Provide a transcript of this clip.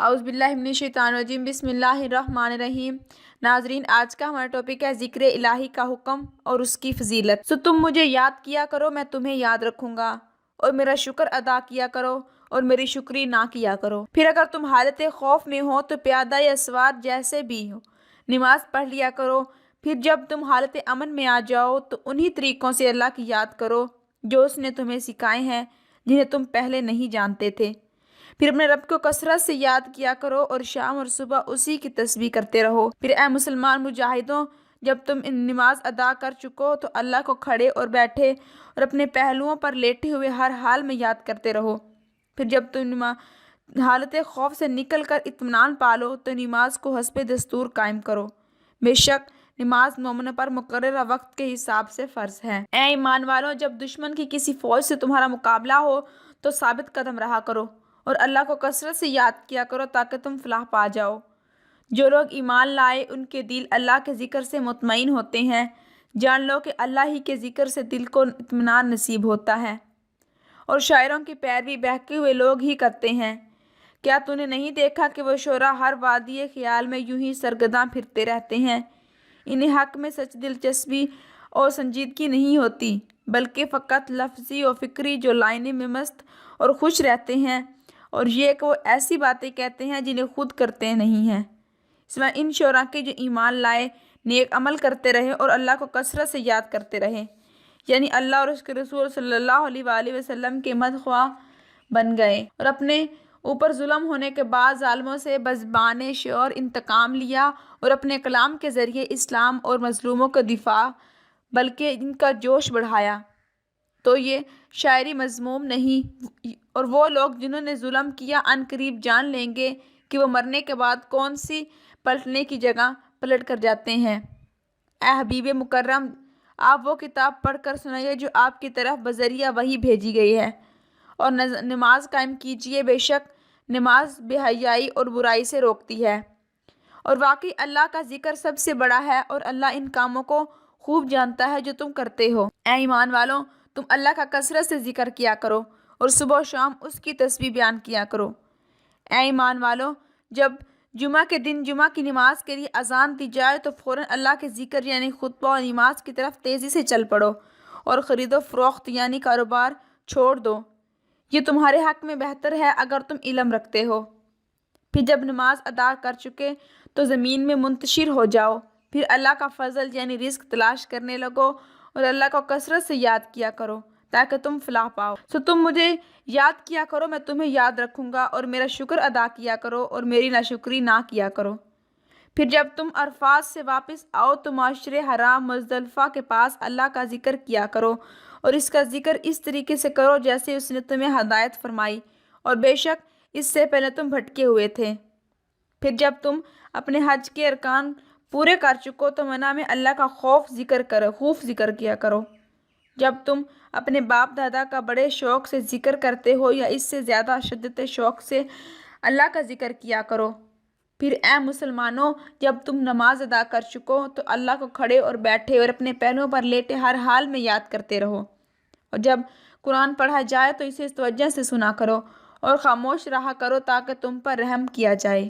اعوذ باللہ من الشیطان الرجیم، بسم اللہ الرحمن الرحیم۔ ناظرین، آج کا ہمارا ٹاپک ہے ذکر الہی کا حکم اور اس کی فضیلت۔ تم مجھے یاد کیا کرو، میں تمہیں یاد رکھوں گا، اور میرا شکر ادا کیا کرو اور میری شکری نہ کیا کرو۔ پھر اگر تم حالت خوف میں ہو تو پیادہ یا سوار جیسے بھی ہو نماز پڑھ لیا کرو۔ پھر جب تم حالت امن میں آ جاؤ تو انہی طریقوں سے اللہ کی یاد کرو جو اس نے تمہیں سکھائے ہیں، جنہیں تم پہلے نہیں جانتے تھے۔ پھر اپنے رب کو کثرت سے یاد کیا کرو اور شام اور صبح اسی کی تسبیح کرتے رہو۔ پھر اے مسلمان مجاہدوں، جب تم نماز ادا کر چکو تو اللہ کو کھڑے اور بیٹھے اور اپنے پہلوؤں پر لیٹے ہوئے ہر حال میں یاد کرتے رہو۔ پھر جب تم حالت خوف سے نکل کر اطمینان پالو تو نماز کو حسب دستور قائم کرو۔ بے شک نماز مومنوں پر مقررہ وقت کے حساب سے فرض ہے۔ اے ایمان والو، جب دشمن کی کسی فوج سے تمہارا مقابلہ ہو تو ثابت قدم رہا کرو اور اللہ کو کثرت سے یاد کیا کرو تاکہ تم فلاح پا جاؤ۔ جو لوگ ایمان لائے ان کے دل اللہ کے ذکر سے مطمئن ہوتے ہیں۔ جان لو کہ اللہ ہی کے ذکر سے دل کو اطمینان نصیب ہوتا ہے، اور شاعروں کی پیروی بہکے ہوئے لوگ ہی کرتے ہیں۔ کیا تو نے نہیں دیکھا کہ وہ شعراء ہر وادی خیال میں یوں ہی سرگرداں پھرتے رہتے ہیں؟ انہیں حق میں سچ دلچسپی اور سنجیدگی نہیں ہوتی، بلکہ فقط لفظی و فکری جو لائنیں میں مست اور خوش رہتے ہیں، اور یہ کہ وہ ایسی باتیں کہتے ہیں جنہیں خود کرتے نہیں ہیں۔ سوائے ان شعراء کے جو ایمان لائے، نیک عمل کرتے رہے اور اللہ کو کثرت سے یاد کرتے رہے، یعنی اللہ اور اس کے رسول صلی اللہ علیہ وآلہ وسلم کے مدح خواہ بن گئے، اور اپنے اوپر ظلم ہونے کے بعد ظالموں سے بزبان شعور انتقام لیا اور اپنے کلام کے ذریعے اسلام اور مظلوموں کا دفاع بلکہ ان کا جوش بڑھایا، تو یہ شاعری مذموم نہیں۔ اور وہ لوگ جنہوں نے ظلم کیا ان قریب جان لیں گے کہ وہ مرنے کے بعد کون سی پلٹنے کی جگہ پلٹ کر جاتے ہیں۔ اے حبیب مکرم، آپ وہ کتاب پڑھ کر سنائیے جو آپ کی طرف بذریعہ وحی بھیجی گئی ہے، اور نماز قائم کیجیے۔ بے شک نماز بے حیائی اور برائی سے روکتی ہے، اور واقعی اللہ کا ذکر سب سے بڑا ہے، اور اللہ ان کاموں کو خوب جانتا ہے جو تم کرتے ہو۔ اے ایمان والوں، تم اللہ کا کثرت سے ذکر کیا کرو اور صبح و شام اس کی تسبیح بیان کیا کرو۔ اے ایمان والوں، جب جمعہ کے دن جمعہ کی نماز کے لیے اذان دی جائے تو فوراً اللہ کے ذکر یعنی خطبہ و نماز کی طرف تیزی سے چل پڑو، اور خرید و فروخت یعنی کاروبار چھوڑ دو۔ یہ تمہارے حق میں بہتر ہے اگر تم علم رکھتے ہو۔ پھر جب نماز ادا کر چکے تو زمین میں منتشر ہو جاؤ، پھر اللہ کا فضل یعنی رزق تلاش کرنے لگو اور اللہ کو کثرت سے یاد کیا کرو تاکہ تم فلاح پاؤ۔ تم مجھے یاد کیا کرو، میں تمہیں یاد رکھوں گا، اور میرا شکر ادا کیا کرو اور میری ناشکری نہ کیا کرو۔ پھر جب تم عرفات سے واپس آؤ تو معاشر حرام مزدلفہ کے پاس اللہ کا ذکر کیا کرو، اور اس کا ذکر اس طریقے سے کرو جیسے اس نے تمہیں ہدایت فرمائی، اور بے شک اس سے پہلے تم بھٹکے ہوئے تھے۔ پھر جب تم اپنے حج کے ارکان پورے کر چکو تو منع میں اللہ کا خوف ذکر کیا کرو۔ جب تم اپنے باپ دادا کا بڑے شوق سے ذکر کرتے ہو یا اس سے زیادہ شدت شوق سے اللہ کا ذکر کیا کرو۔ پھر اے مسلمانوں، جب تم نماز ادا کر چکو تو اللہ کو کھڑے اور بیٹھے اور اپنے پہلوؤں پر لیٹے ہر حال میں یاد کرتے رہو، اور جب قرآن پڑھا جائے تو اسے توجہ سے سنا کرو اور خاموش رہا کرو تاکہ تم پر رحم کیا جائے۔